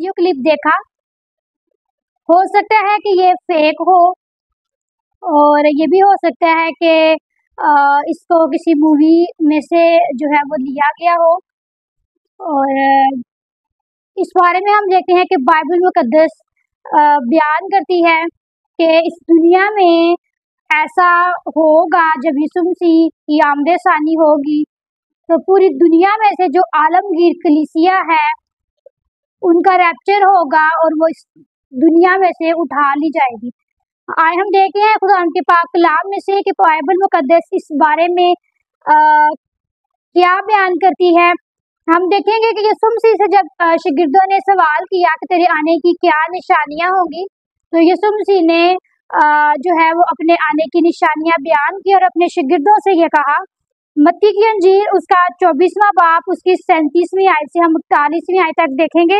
Video clip देखा। हो सकता है कि ये फेक हो, और ये भी हो सकता है कि इसको किसी मूवी में से जो है वो लिया गया हो। और इस बारे में हम देखते हैं कि बाइबल मुकद्दस बयान करती है कि इस दुनिया में ऐसा होगा जब यीशु मसीह की आमद सानी होगी, तो पूरी दुनिया में से जो आलमगीर कलीसिया है उनका रैप्चर होगा और वो इस दुनिया में से उठा ली जाएगी। आए हम देखते हैं खुदा के पाक कलाम में से कि बाइबल मुकद्दस इस बारे में क्या बयान करती है। हम देखेंगे कि यीशु मसीह से जब शागिर्दों ने सवाल किया कि तेरे आने की क्या निशानियां होंगी, तो यीशु मसीह ने जो है वो अपने आने की निशानियां बयान की और अपने शागिर्दों से ये कहा। मत्ती की अंजील उसका 24वां बाब उसकी 37वीं आयत से हम 41वीं आयत तक देखेंगे।